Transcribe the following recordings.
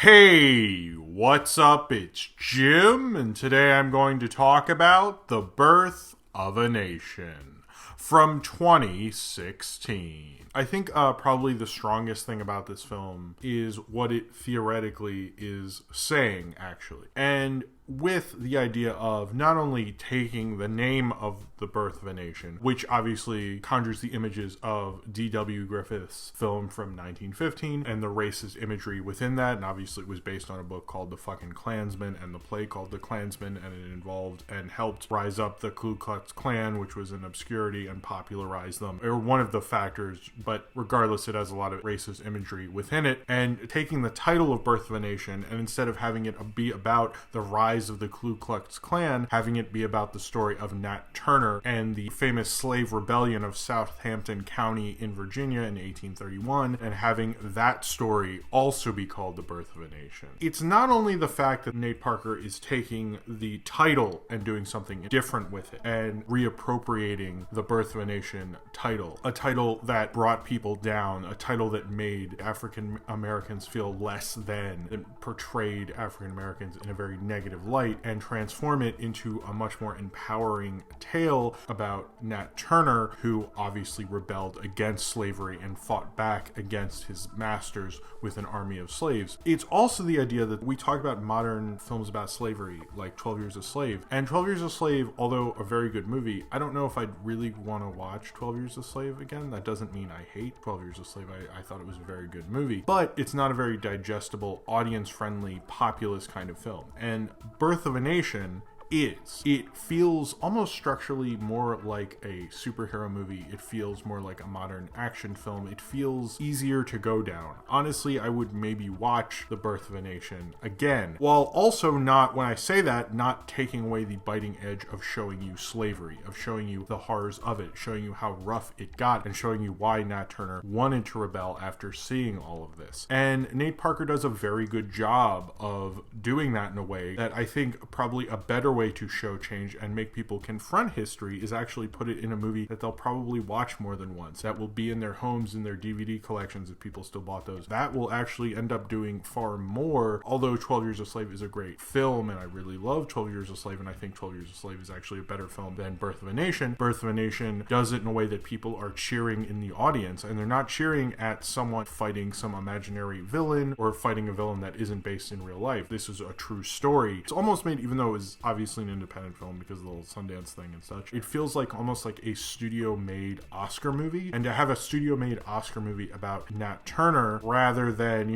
Hey, what's up? It's Jim, and today I'm going to talk about The Birth of a Nation from 2016. I think probably the strongest thing about this film is what it theoretically is saying, actually. And with the idea of not only taking the name of The Birth of a Nation, which obviously conjures the images of D.W. Griffith's film from 1915 and the racist imagery within that, and obviously it was based on a book called The fucking Klansman and the play called The Klansman, and it involved and helped rise up the Ku Klux Klan, which was in obscurity, and popularize them, or one of the factors, but regardless it has a lot of racist imagery within it. And taking the title of Birth of a Nation, and instead of having it be about the rise of the Ku Klux Klan, having it be about the story of Nat Turner and the famous slave rebellion of Southampton County in Virginia in 1831, and having that story also be called The Birth of a Nation. It's not only the fact that Nate Parker is taking the title and doing something different with it and reappropriating the Birth of a Nation title, a title that brought people down, a title that made African Americans feel less than, that portrayed African Americans in a very negative light, and transform it into a much more empowering tale about Nat Turner, who obviously rebelled against slavery and fought back against his masters with an army of slaves. It's also the idea that we talk about modern films about slavery, like 12 Years a Slave. And 12 Years a Slave, although a very good movie, I don't know if I'd really want to watch 12 Years a Slave again. That doesn't mean I hate 12 Years a Slave. I thought it was a very good movie. But it's not a very digestible, audience-friendly, populist kind of film. And Birth of a Nation is. It feels almost structurally more like a superhero movie. It feels more like a modern action film. It feels easier to go down. Honestly, I would maybe watch The Birth of a Nation again, while also not, when I say that, not taking away the biting edge of showing you slavery, of showing you the horrors of it, showing you how rough it got, and showing you why Nat Turner wanted to rebel after seeing all of this. And Nate Parker does a very good job of doing that in a way that I think probably a better way to show change and make people confront history is actually put it in a movie that they'll probably watch more than once, that will be in their homes, in their DVD collections if people still bought those. That will actually end up doing far more. Although 12 Years a Slave is a great film and I really love 12 Years a Slave, and I think 12 Years a Slave is actually a better film than Birth of a Nation, Birth of a Nation does it in a way that people are cheering in the audience, and they're not cheering at someone fighting some imaginary villain or fighting a villain that isn't based in real life. This is a true story. It's almost made, even though it was obviously an independent film because of the little Sundance thing and such, it feels like almost like a studio-made Oscar movie. And to have a studio-made Oscar movie about Nat Turner rather than,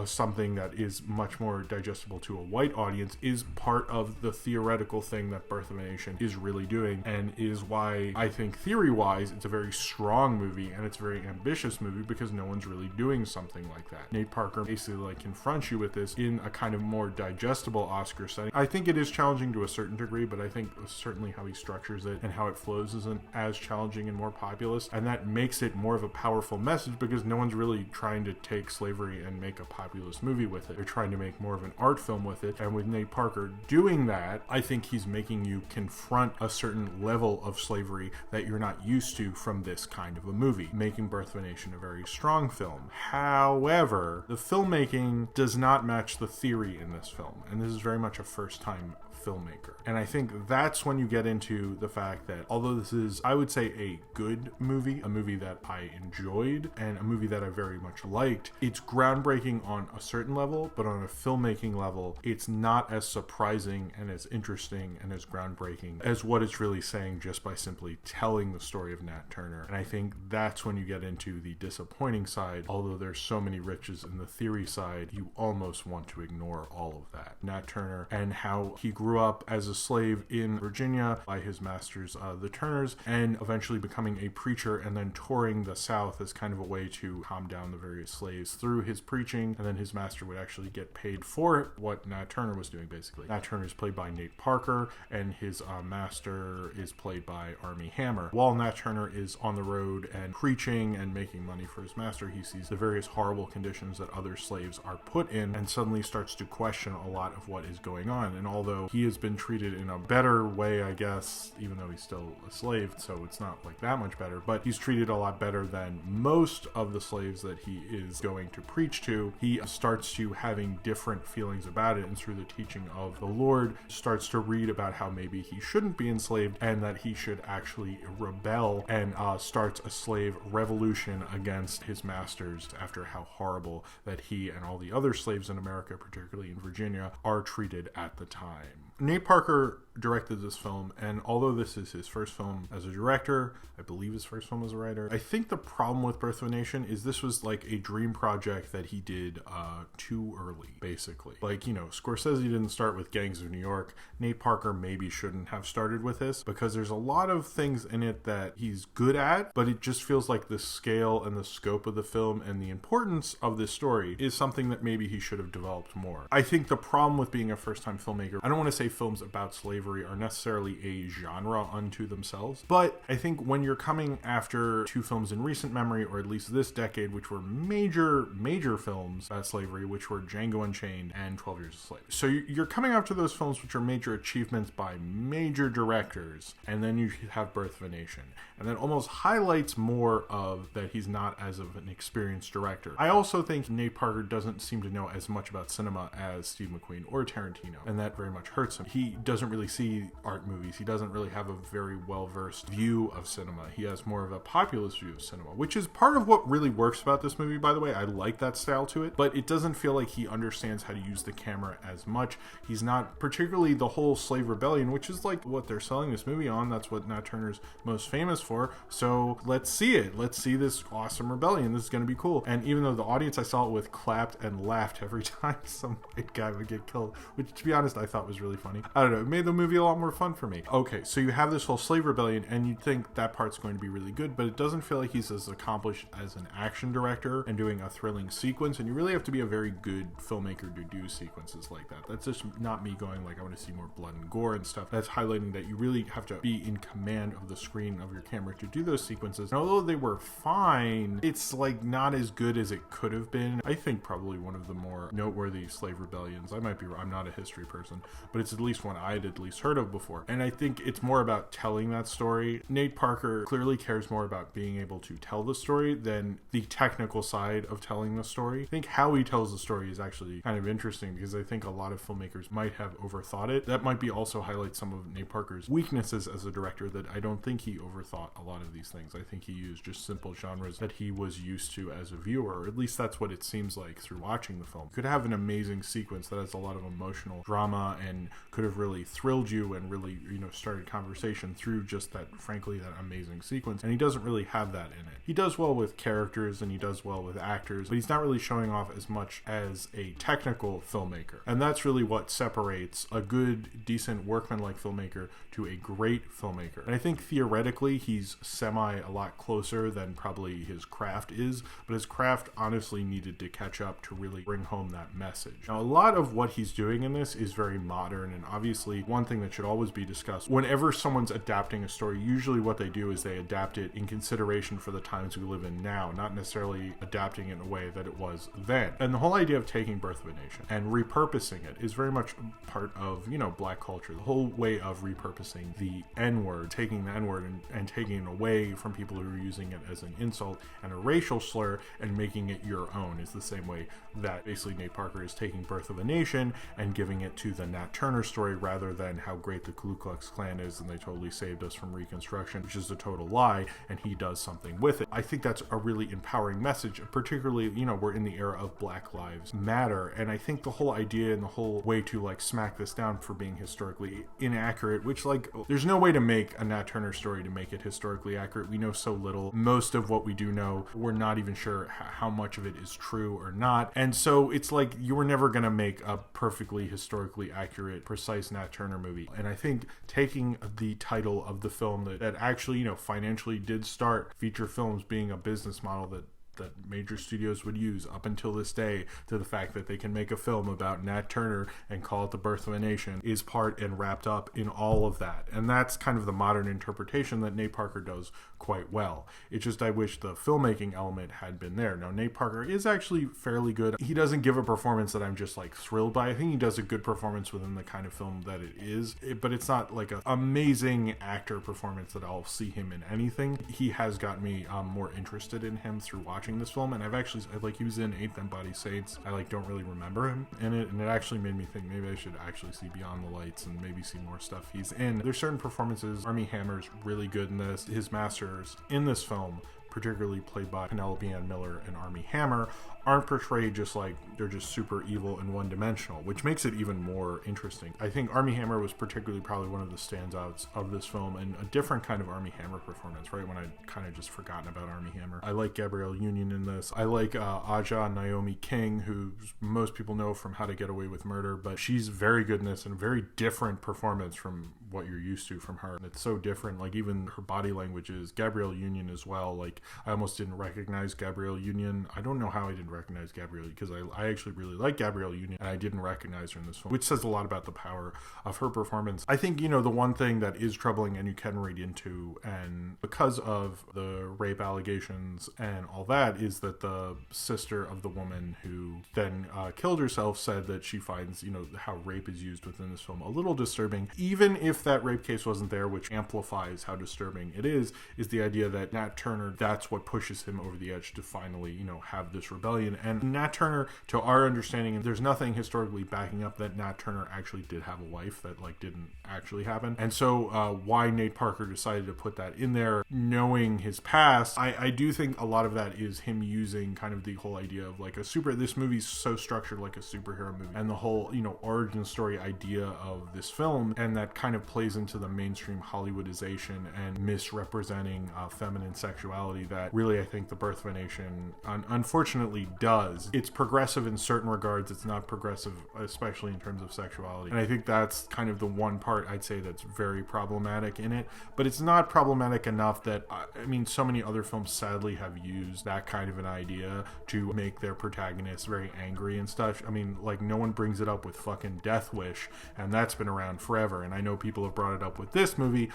something that is much more digestible to a white audience is part of the theoretical thing that Birth of a Nation is really doing, and is why I think theory-wise it's a very strong movie and it's a very ambitious movie, because no one's really doing something like that. Nate Parker basically confronts you with this in a kind of more digestible Oscar setting. I think it is challenging to a certain degree, but I think certainly how he structures it and how it flows isn't as challenging and more populist, and that makes it more of a powerful message because no one's really trying to take slavery and make a populist movie with it. They're trying to make more of an art film with it, and with Nate Parker doing that, I think he's making you confront a certain level of slavery that you're not used to from this kind of a movie, making Birth of a Nation a very strong film. However, the filmmaking does not match the theory in this film, and this is very much a first-time filmmaker. And I think that's when you get into the fact that although this is, I would say, a good movie, a movie that I enjoyed, and a movie that I very much liked, it's groundbreaking on a certain level, but on a filmmaking level, it's not as surprising and as interesting and as groundbreaking as what it's really saying just by simply telling the story of Nat Turner. And I think that's when you get into the disappointing side. Although there's so many riches in the theory side, you almost want to ignore all of that. Nat Turner and how he grew up as a slave in Virginia by his masters, the Turners, and eventually becoming a preacher and then touring the South as kind of a way to calm down the various slaves through his preaching, and then his master would actually get paid for what Nat Turner was doing, basically. Nat Turner is played by Nate Parker, and his master is played by Armie Hammer. While Nat Turner is on the road and preaching and making money for his master, he sees the various horrible conditions that other slaves are put in and suddenly starts to question a lot of what is going on. And although he has been treated in a better way, I guess, even though he's still a slave, so it's not like that much better, but he's treated a lot better than most of the slaves that he is going to preach to. He starts to having different feelings about it, and through the teaching of the Lord, starts to read about how maybe he shouldn't be enslaved and that he should actually rebel, and starts a slave revolution against his masters after how horrible that he and all the other slaves in America, particularly in Virginia, are treated at the time. Nate Parker directed this film, and although this is his first film as a director, I believe his first film as a writer, I think the problem with Birth of a Nation is this was like a dream project that he did too early, basically. Like, you know, Scorsese didn't start with Gangs of New York. Nate Parker maybe shouldn't have started with this, because there's a lot of things in it that he's good at, but it just feels like the scale and the scope of the film and the importance of this story is something that maybe he should have developed more. I think the problem with being a first-time filmmaker, I don't want to say films about slavery are necessarily a genre unto themselves, but I think when you're coming after two films in recent memory, or at least this decade, which were major films about slavery, which were Django Unchained and 12 Years a Slave. So you're coming after those films which are major achievements by major directors, and then you have Birth of a Nation, and that almost highlights more of that he's not as of an experienced director. I also think Nate Parker doesn't seem to know as much about cinema as Steve McQueen or Tarantino, and that very much hurts him. He doesn't really see art movies. He doesn't really have a very well-versed view of cinema. He has more of a populist view of cinema, which is part of what really works about this movie, by the way. I like that style to it, but it doesn't feel like he understands how to use the camera as much. He's not, particularly the whole slave rebellion, which is like what they're selling this movie on. That's what Nat Turner's most famous for. So let's see it. Let's see this awesome rebellion. This is going to be cool. And even though the audience I saw it with clapped and laughed every time some white guy would get killed, which to be honest I thought was really funny. I don't know, it made the movie a lot more fun for me. Okay, so you have this whole slave rebellion, and you'd think that part's going to be really good, but it doesn't feel like he's as accomplished as an action director and doing a thrilling sequence, and you really have to be a very good filmmaker to do sequences like that. That's just not me going like, I want to see more blood and gore and stuff. That's highlighting that you really have to be in command of the screen of your camera to do those sequences. And although they were fine, it's like not as good as it could have been. I think probably one of the more noteworthy slave rebellions, I'm not a history person, but it's at least one I'd at least heard of before. And I think it's more about telling that story. Nate Parker clearly cares more about being able to tell the story than the technical side of telling the story. I think how he tells the story is actually kind of interesting, because I think a lot of filmmakers might have overthought it. That might be also highlight some of Nate Parker's weaknesses as a director, that I don't think he overthought a lot of these things. I think he used just simple genres that he was used to as a viewer, or at least that's what it seems like through watching the film. Could have an amazing sequence that has a lot of emotional drama and could have really thrilled you and really, started conversation through just that, frankly, that amazing sequence. And he doesn't really have that in it. He does well with characters and he does well with actors, but he's not really showing off as much as a technical filmmaker. And that's really what separates a good, decent, workman-like filmmaker to a great filmmaker. And I think theoretically he's a lot closer than probably his craft is, but his craft honestly needed to catch up to really bring home that message. Now, a lot of what he's doing in this is very modern, and obviously one thing that should always be discussed whenever someone's adapting a story, usually what they do is they adapt it in consideration for the times we live in now, not necessarily adapting it in a way that it was then. And the whole idea of taking Birth of a Nation and repurposing it is very much part of, black culture. The whole way of repurposing the N-word, taking the N-word and taking it away from people who are using it as an insult and a racial slur and making it your own is the same way that basically Nate Parker is taking Birth of a Nation and giving it to the Nat Turner story rather than how great the Ku Klux Klan is and they totally saved us from Reconstruction, which is a total lie, and he does something with it. I think that's a really empowering message, particularly, we're in the era of Black Lives Matter, and I think the whole idea and the whole way to smack this down for being historically inaccurate, which there's no way to make a Nat Turner story to make it historically accurate. We know so little. Most of what we do know, we're not even sure how much of it is true or not, and so it's like you were never going to make a perfectly historically accurate, precise Nat Turner movie. And I think taking the title of the film that actually, financially did start feature films being a business model that that major studios would use up until this day to the fact that they can make a film about Nat Turner and call it The Birth of a Nation is part and wrapped up in all of that. And that's kind of the modern interpretation that Nate Parker does quite well. It's just I wish the filmmaking element had been there. Now, Nate Parker is actually fairly good. He doesn't give a performance that I'm just like thrilled by. I think he does a good performance within the kind of film that it is, but it's not like an amazing actor performance that I'll see him in anything. He has got me more interested in him through watching this film, and he was in Eighth and Body Saints. I don't really remember him in it, and it actually made me think maybe I should actually see Beyond the Lights and maybe see more stuff he's in. There's certain performances. Armie Hammer's really good in this. His masters in this film, particularly played by Penelope Ann Miller and Armie Hammer, aren't portrayed just like they're just super evil and one-dimensional, which makes it even more interesting. I think Armie Hammer was particularly probably one of the standouts of this film, and a different kind of Armie Hammer performance, right when I'd kind of just forgotten about Armie Hammer. I like Gabrielle Union in this. I like Aja Naomi King, who most people know from How to Get Away with Murder, but she's very good in this and a very different performance from what you're used to from her. And it's so different, like even her body language is. Gabrielle Union as well, like I almost didn't recognize Gabrielle Union. I don't know how I didn't recognize Gabrielle, because I actually really like Gabrielle Union, and I didn't recognize her in this film, which says a lot about the power of her performance. I think, the one thing that is troubling and you can read into, and because of the rape allegations and all that, is that the sister of the woman who then killed herself said that she finds, how rape is used within this film a little disturbing, even if that rape case wasn't there, which amplifies how disturbing it is the idea that Nat Turner, that's what pushes him over the edge to finally, have this rebellion. And Nat Turner, to our understanding, there's nothing historically backing up that Nat Turner actually did have a wife. That didn't actually happen. And so why Nate Parker decided to put that in there, knowing his past, I do think a lot of that is him using kind of the whole idea of this movie's so structured like a superhero movie, and the whole, origin story idea of this film, and that kind of plays into the mainstream Hollywoodization and misrepresenting feminine sexuality that really I think The Birth of a Nation unfortunately does. It's progressive in certain regards. It's not progressive, especially in terms of sexuality. And I think that's kind of the one part I'd say that's very problematic in it. But it's not problematic enough that, so many other films sadly have used that kind of an idea to make their protagonists very angry and stuff. No one brings it up with fucking Death Wish, and that's been around forever. And I know people have brought it up with this movie.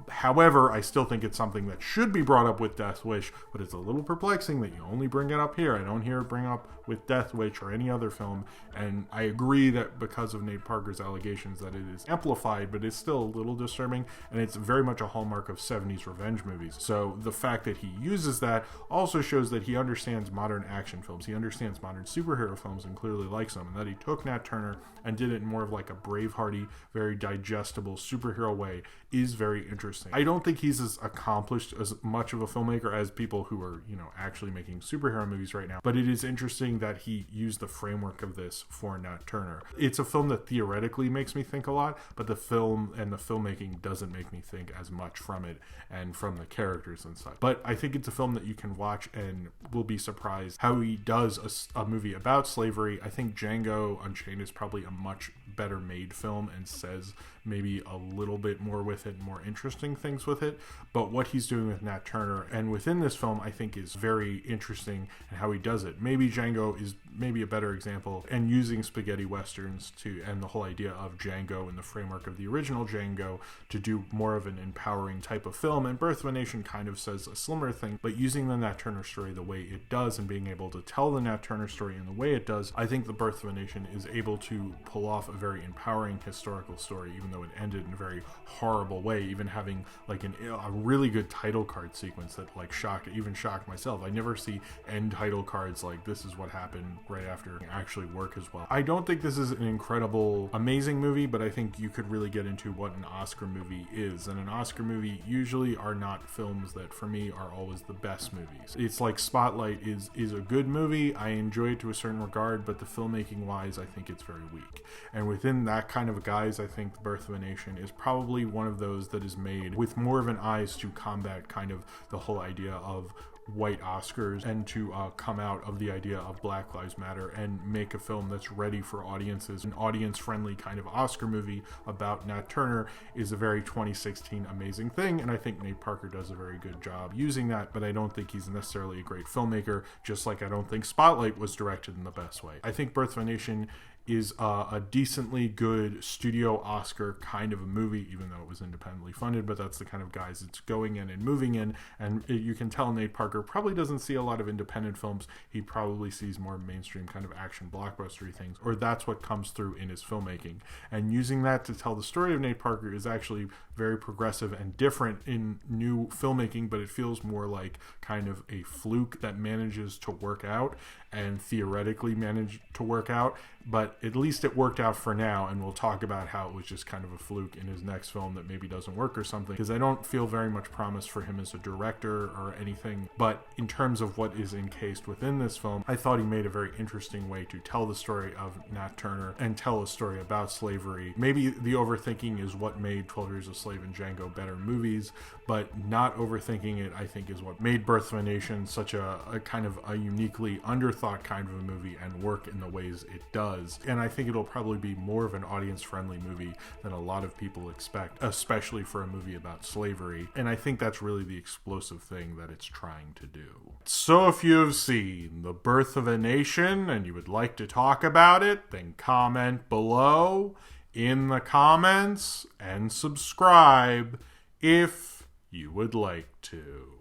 However, I still think it's something that should be brought up with Death Wish, but it's a little perplexing that you only bring it up here. I don't hear it bring up with Death Wish or any other film, and I agree that because of Nate Parker's allegations that it is amplified, but it's still a little disturbing, and it's very much a hallmark of 70s revenge movies. So the fact that he uses that also shows that he understands modern action films, he understands modern superhero films, and clearly likes them, and that he took Nat Turner and did it in more of like a Bravehearty, very digestible superhero way is very interesting. I don't think he's as accomplished as much of a filmmaker as people who are, actually making superhero movies right now, but it is interesting that he used the framework of this for Nat Turner. It's a film that theoretically makes me think a lot, but the film and the filmmaking doesn't make me think as much from it and from the characters and stuff. But I think it's a film that you can watch and will be surprised how he does a movie about slavery. I think Django Unchained is probably a much better made film and says maybe a little bit more with it, more interesting things with it. But what he's doing with Nat Turner and within this film, I think is very interesting, and how he does it. Maybe Django is maybe a better example, and using spaghetti westerns and the whole idea of Django and the framework of the original Django to do more of an empowering type of film. And Birth of a Nation kind of says a similar thing, but using the Nat Turner story the way it does and being able to tell the Nat Turner story in the way it does, I think The Birth of a Nation is able to pull off a very empowering historical story, even though it ended in a very horrible way, even having a really good title card sequence that shocked myself. I never see end title cards like this is what happened right after actually work as well. I don't think this is an incredible, amazing movie, but I think you could really get into what an Oscar movie is. And an Oscar movie usually are not films that for me are always the best movies. It's like Spotlight is a good movie. I enjoy it to a certain regard, but the filmmaking wise, I think it's very weak. And within that kind of guise, I think The Birth of a Nation is probably one of those that is made made with more of an eyes to combat kind of the whole idea of white Oscars and to come out of the idea of Black Lives Matter and make a film that's ready for audiences. An audience-friendly kind of Oscar movie about Nat Turner is a very 2016 amazing thing, and I think Nate Parker does a very good job using that, but I don't think he's necessarily a great filmmaker, just like I don't think Spotlight was directed in the best way. I think Birth of a Nation is a decently good studio Oscar kind of a movie, even though it was independently funded, but that's the kind of guys it's going in and moving in, and you can tell Nate Parker probably doesn't see a lot of independent films. He probably sees more mainstream kind of action blockbustery things, or that's what comes through in his filmmaking. And using that to tell the story of Nate Parker is actually very progressive and different in new filmmaking, but it feels more like kind of a fluke that manages to work out and theoretically managed to work out, but at least it worked out for now, and we'll talk about how it was just kind of a fluke in his next film that maybe doesn't work or something, because I don't feel very much promise for him as a director or anything. But in terms of what is encased within this film, I thought he made a very interesting way to tell the story of Nat Turner and tell a story about slavery. Maybe the overthinking is what made 12 Years a Slave and Django better movies, but not overthinking it, I think, is what made Birth of a Nation such a kind of a uniquely underthought kind of a movie and work in the ways it does. And I think it'll probably be more of an audience-friendly movie than a lot of people expect, especially for a movie about slavery. And I think that's really the explosive thing that it's trying to do. So if you have seen The Birth of a Nation and you would like to talk about it, then comment below in the comments and subscribe if you would like to.